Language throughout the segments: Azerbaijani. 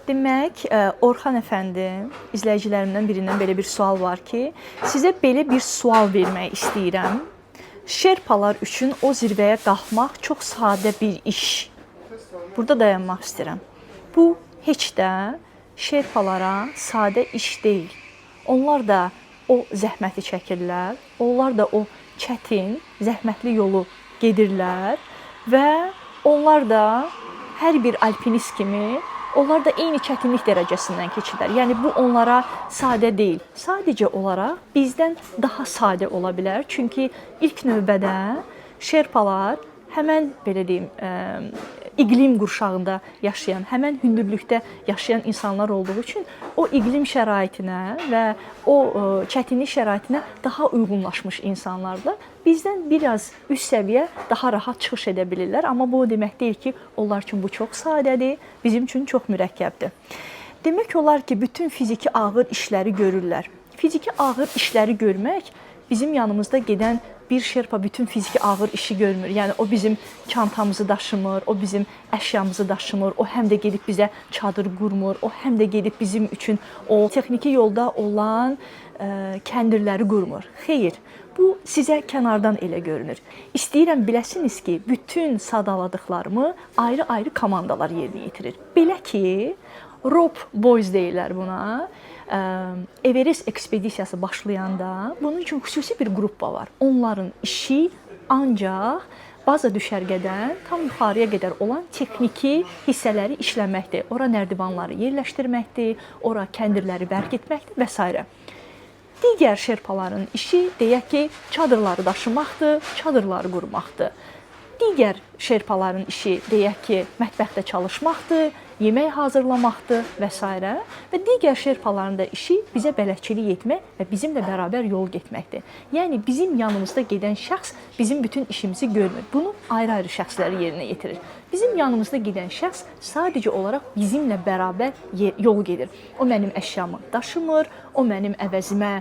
Demək, Orxan əfəndi, izləyicilərimdən birindən belə bir sual var ki, sizə belə bir sual vermək istəyirəm. Şerpalar üçün o zirvəyə qalxmaq çox sadə bir iş. Burada dayanmaq istəyirəm. Bu heç də şerpalara sadə iş deyil. Onlar da o zəhməti çəkirlər, onlar da o çətin, zəhmətli yolu gedirlər və onlar da hər bir alpinist kimi onlar da eyni çətinlik dərəcəsindən keçirlər. Yəni bu onlara sadə deyil. Sadəcə olaraq bizdən daha sadə ola bilər. Çünki ilk növbədə şerpalar həmən belə deyim, iqlim qurşağında yaşayan, həmən hündürlükdə yaşayan insanlar olduğu üçün o iqlim şəraitinə və o çətinlik şəraitinə daha uyğunlaşmış insanlardır. Bizdən biraz üst səviyyə daha rahat çıxış edə bilirlər, amma bu o demək deyil ki, onlar üçün bu çox sadədir, bizim üçün çox mürəkkəbdir. Demək olar ki, bütün fiziki ağır işləri görürlər. Fiziki ağır işləri görmək bizim yanımızda gedən bir şerpa bütün fiziki ağır işi görmür. Yəni o bizim çantamızı daşımır, o bizim əşyamızı daşımır, o həm də gedib bizə çadır qurmur, o həm də gedib bizim üçün o texniki yolda olan kəndirləri qurmur. Xeyr, bu sizə kənardan elə görünür. İstəyirəm biləsiniz ki, bütün sadaladıqlarımı ayrı-ayrı komandalar yerinə yetirir. Belə ki, Rope Boys deyirlər buna. Everest ekspedisiyası başlayanda bunun üçün xüsusi bir qrupa var. Onların işi ancaq baza düşərgədən tam yuxarıya qədər olan texniki hissələri işləməkdir. Ora nərdivanları yerləşdirməkdir, ora kəndirləri bərk etməkdir və s. Digər şerpaların işi deyək ki, çadırları daşımaqdır, çadırları qurmaqdır. Digər şerpaların işi deyək ki, mətbəxdə çalışmaqdır, yemək hazırlamaqdır və s. Və digər şerpaların da işi bizə bələdçilik etmək və bizimlə bərabər yol getməkdir. Yəni bizim yanımızda gedən şəxs bizim bütün işimizi görmür. Bunu ayrı-ayrı şəxslər yerinə yetirir. Bizim yanımızda gedən şəxs sadəcə olaraq bizimlə bərabər yol gedir. O mənim əşyamı daşımır, o mənim əvəzimə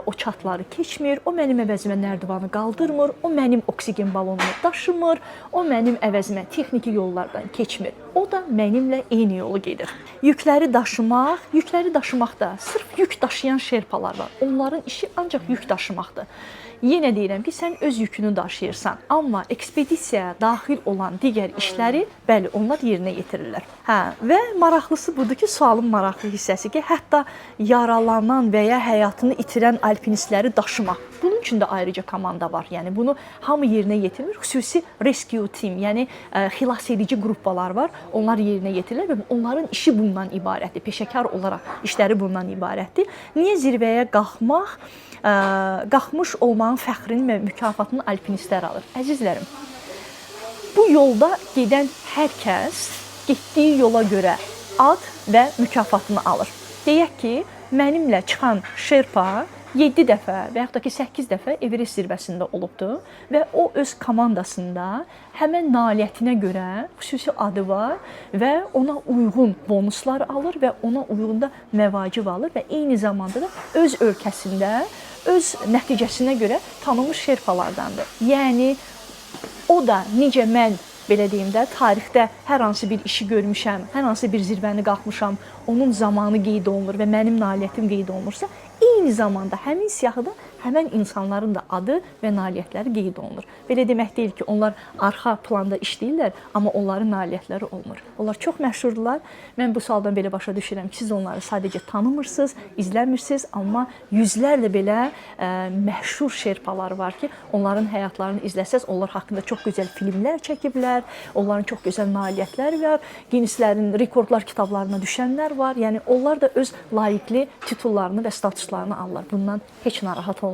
o çatları keçmir, o mənim əvəzimə nərdivanı qaldırmır, o mənim oksigen balonumu daşımır, o mənim əvəzimə texniki yollardan keçmir. O da mənimlə eyni yolu gedir. Yükləri daşımaq da sırf yük daşıyan şerpalar var. Onların işi ancaq yük daşımaqdır. Yenə deyirəm ki, sən öz yükünü daşıyırsan, amma ekspedisiyaya daxil olan digər işləri, bəli, onlar yerinə yetirirlər. Və maraqlısı budur ki, sualın maraqlı hissəsi ki, hətta yaralanan və ya həyatını itirən alpinistləri daşımaq. Bunun üçün də ayrıca komanda var. Yəni bunu hamı yerinə yetirmir. Xüsusi rescue team, yəni xilas edici qrupalar var. Onlar yerinə yetirirlər və onların işi bundan ibarətdir. Peşəkar olaraq işləri bundan ibarətdir. Niyə zirvəyə qalxmış olmağın fəxrini və mükafatını alpinistlər alır? Əzizlərim, bu yolda gedən hər kəs getdiyi yola görə ad və mükafatını alır. Deyək ki, mənimlə çıxan şerpa 7 dəfə və yaxud da ki 8 dəfə Everest zirvəsində olubdur və o öz komandasında həmən nailiyyətinə görə xüsusi adı var və ona uyğun bonuslar alır və ona uyğun da məvacib alır və eyni zamanda da öz ölkəsində, öz nəticəsinə görə tanınmış şerpalardandır. Yəni o da necə mən belə deyim də, tarixdə hər hansı bir işi görmüşəm, hər hansı bir zirvəni qalxmışam, onun zamanı qeyd olunur və mənim nailiyyətim qeyd olunursa, eyni zamanda həmin siyahıda həmən insanların da adı və nailiyyətləri qeyd olunur. Belə demək deyil ki, onlar arxa planda işləyirlər, amma onların nailiyyətləri olmur. Onlar çox məşhurdular. Mən bu sualdan belə başa düşürəm ki, siz onları sadəcə tanımırsınız, izləmirsiniz, amma yüzlərlə belə məşhur şerpalar var ki, onların həyatlarını izləsəz, onlar haqqında çox gözəl filmlər çəkiblər, onların çox gözəl nailiyyətləri var, Guinnesslərin rekordlar kitablarına düşənlər var. Yəni onlar da öz layiqli titullarını və statuslarını alırlar. Bundan heç narahat olmayın.